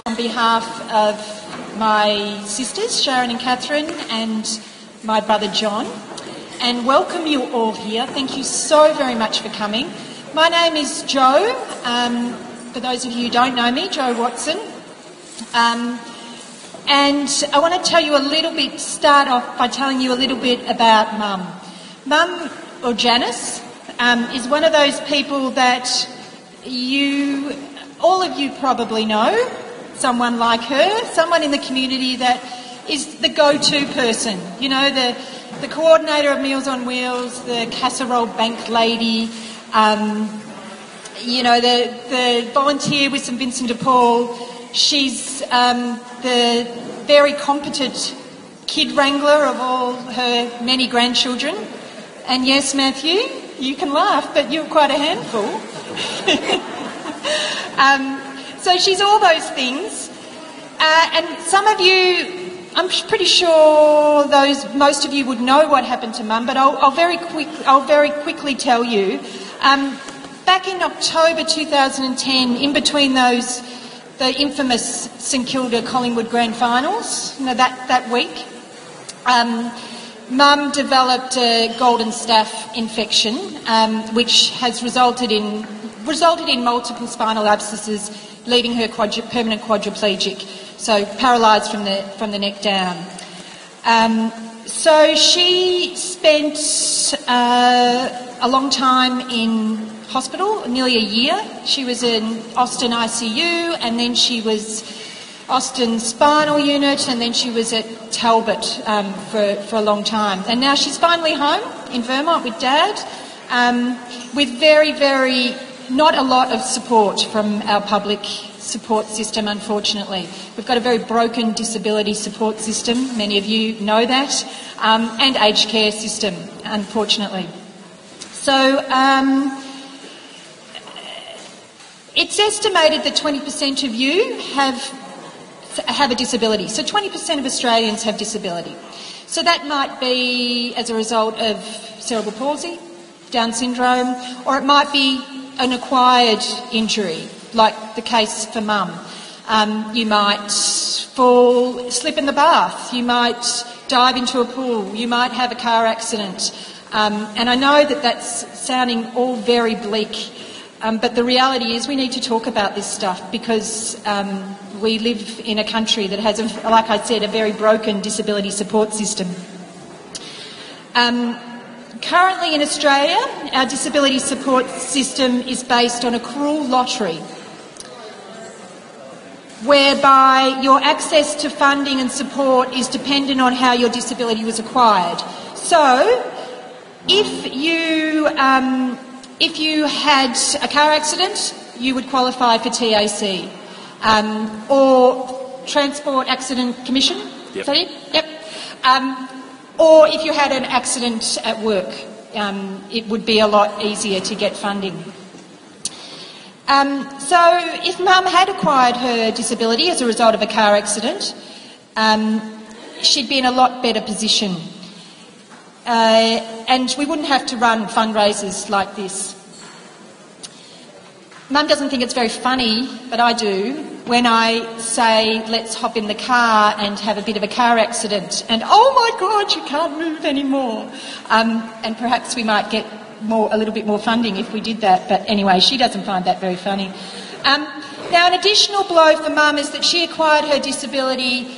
On behalf of my sisters, Sharon and Catherine, and my brother John, and welcome you all here. Thank you so very much for coming. My name is Jo. For those of you who don't know me, Jo Watson. And I want to tell you a little bit, start off by telling you a little bit about Mum. Mum, or Janice, is one of those people that all of you probably know, someone like her, someone in the community that is the go-to person. You know, the coordinator of Meals on Wheels, the casserole bank lady, you know, the volunteer with St Vincent de Paul. She's the very competent kid wrangler of all her many grandchildren. And yes, Matthew, you can laugh, but you're quite a handful. So she's all those things. And some of you, I'm pretty sure most of you would know what happened to Mum, but I'll very quickly tell you. Back in October 2010, in between the infamous St Kilda Collingwood Grand Finals, you know, that week, Mum developed a golden staph infection, which has resulted in multiple spinal abscesses, leaving her permanent quadriplegic, so paralysed from the neck down. So she spent a long time in hospital, nearly a year. She was in Austin ICU, and then she was Austin Spinal Unit, and then she was at Talbot for a long time. And now she's finally home in Vermont with Dad, with very not a lot of support from our public support system, unfortunately. We've got a very broken disability support system, many of you know that, and aged care system, unfortunately. So it's estimated that 20% of you have a disability. So 20% of Australians have disability. So that might be as a result of cerebral palsy, Down syndrome, or it might be an acquired injury, like the case for Mum. You might slip in the bath, you might dive into a pool, you might have a car accident. And I know that that's sounding all very bleak, but the reality is we need to talk about this stuff because we live in a country that has, like I said, a very broken disability support system. Currently in Australia, our disability support system is based on a cruel lottery whereby your access to funding and support is dependent on how your disability was acquired. So, if you had a car accident, you would qualify for TAC, or Transport Accident Commission. Yep. Is that it? Yep. Or if you had an accident at work, it would be a lot easier to get funding. So if Mum had acquired her disability as a result of a car accident, she'd be in a lot better position. And we wouldn't have to run fundraisers like this. Mum doesn't think it's very funny, but I do, when I say, let's hop in the car and have a bit of a car accident, and oh my God, you can't move anymore. And perhaps we might get a little bit more funding if we did that, but anyway, she doesn't find that very funny. Now, an additional blow for Mum is that she acquired her disability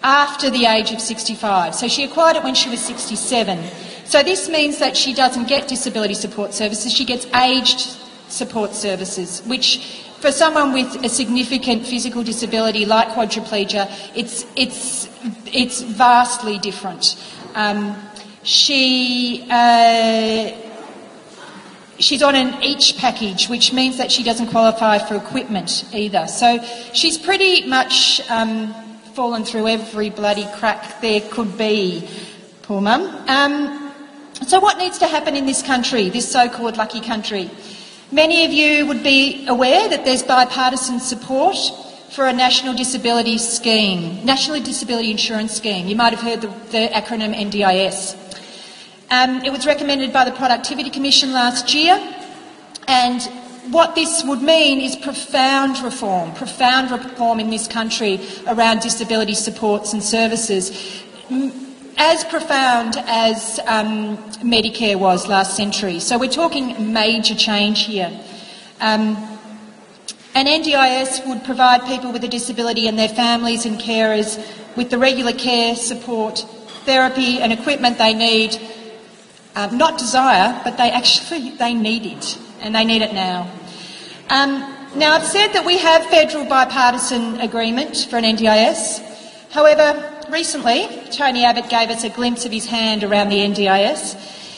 after the age of 65. So she acquired it when she was 67. So this means that she doesn't get disability support services, she gets aged support services, which for someone with a significant physical disability like quadriplegia, it's vastly different. She's on an each package, which means that she doesn't qualify for equipment either. So she's pretty much fallen through every bloody crack there could be, poor Mum. So what needs to happen in this country, this so-called lucky country? Many of you would be aware that there's bipartisan support for a National Disability Scheme, National Disability Insurance Scheme. You might have heard the acronym NDIS. It was recommended by the Productivity Commission last year, and what this would mean is profound reform in this country around disability supports and services, as profound as Medicare was last century. So we're talking major change here. An NDIS would provide people with a disability and their families and carers with the regular care, support, therapy and equipment they need, not desire, but they need it, and they need it now. Now, I've said that we have federal bipartisan agreement for an NDIS. However, recently, Tony Abbott gave us a glimpse of his hand around the NDIS.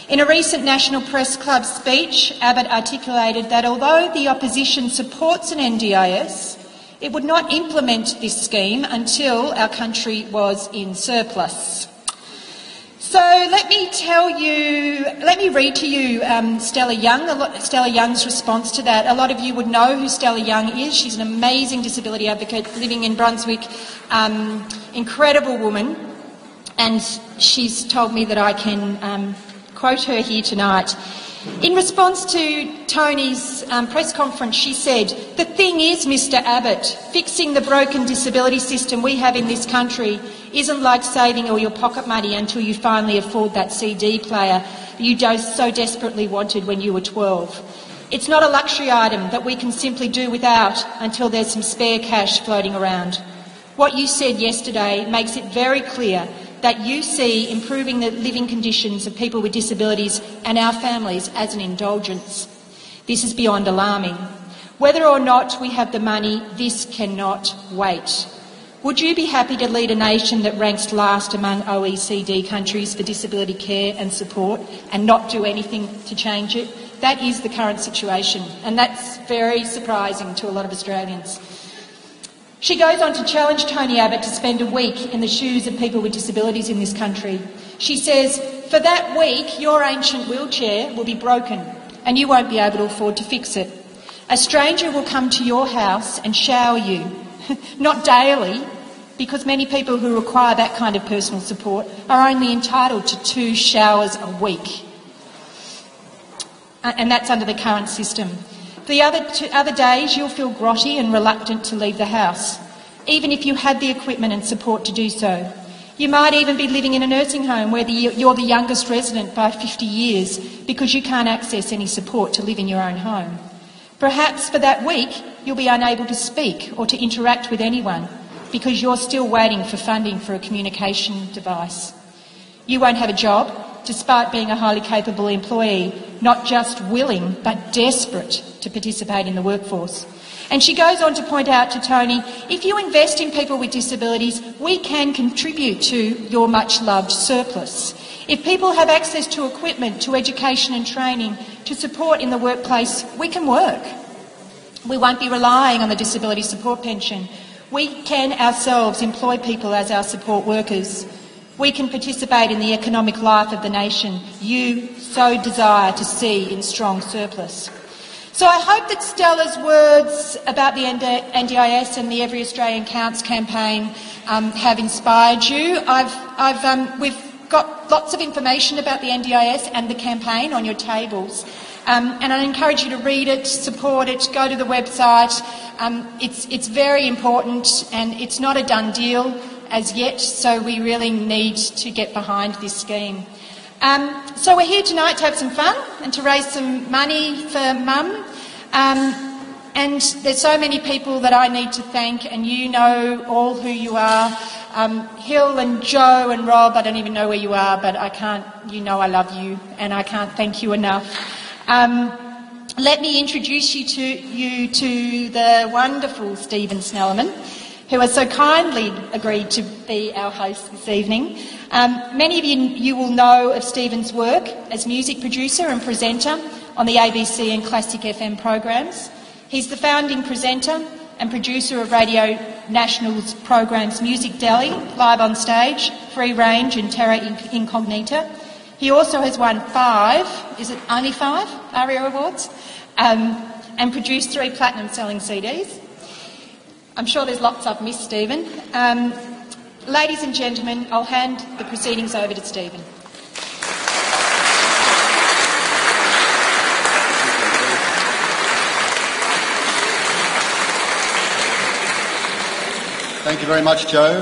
In a recent National Press Club speech, Abbott articulated that although the opposition supports an NDIS, it would not implement this scheme until our country was in surplus. So let me read to you Stella Young's response to that. A lot of you would know who Stella Young is. She's an amazing disability advocate living in Brunswick, incredible woman, and she's told me that I can quote her here tonight. In response to Tony's press conference, she said, "The thing is, Mr Abbott, fixing the broken disability system we have in this country isn't like saving all your pocket money until you finally afford that CD player you so desperately wanted when you were 12. It's not a luxury item that we can simply do without until there's some spare cash floating around. What you said yesterday makes it very clear that you see improving the living conditions of people with disabilities and our families as an indulgence. This is beyond alarming. Whether or not we have the money, this cannot wait. Would you be happy to lead a nation that ranks last among OECD countries for disability care and support and not do anything to change it? That is the current situation, and that's very surprising to a lot of Australians." She goes on to challenge Tony Abbott to spend a week in the shoes of people with disabilities in this country. She says, "For that week, your ancient wheelchair will be broken and you won't be able to afford to fix it. A stranger will come to your house and shower you, not daily, because many people who require that kind of personal support are only entitled to 2 showers a week. And that's under the current system. The other days you'll feel grotty and reluctant to leave the house, even if you had the equipment and support to do so. You might even be living in a nursing home where you're the youngest resident by 50 years because you can't access any support to live in your own home. Perhaps for that week you'll be unable to speak or to interact with anyone because you're still waiting for funding for a communication device. You won't have a job, despite being a highly capable employee, not just willing but desperate to participate in the workforce." And she goes on to point out to Tony, "If you invest in people with disabilities, we can contribute to your much-loved surplus. If people have access to equipment, to education and training, to support in the workplace, we can work. We won't be relying on the disability support pension. We can ourselves employ people as our support workers. We can participate in the economic life of the nation you so desire to see in strong surplus." So I hope that Stella's words about the NDIS and the Every Australian Counts campaign have inspired you. We've got lots of information about the NDIS and the campaign on your tables, and I encourage you to read it, support it, go to the website. It's very important, and it's not a done deal as yet, so we really need to get behind this scheme. So we're here tonight to have some fun and to raise some money for Mum. And there's so many people that I need to thank, and you know all who you are. Hill and Joe and Rob, I don't even know where you are, but you know I love you, and I can't thank you enough. Let me introduce you to the wonderful Stephen Snellerman, who has so kindly agreed to be our host this evening. Many of you will know of Stephen's work as music producer and presenter on the ABC and Classic FM programs. He's the founding presenter and producer of Radio National's programs Music Deli, Live on Stage, Free Range and Terra Incognita. He also has won 5 ARIA Awards, and produced 3 platinum-selling CDs. I'm sure there's lots I've missed, Stephen. Ladies and gentlemen, I'll hand the proceedings over to Stephen. Thank you very much, Joe.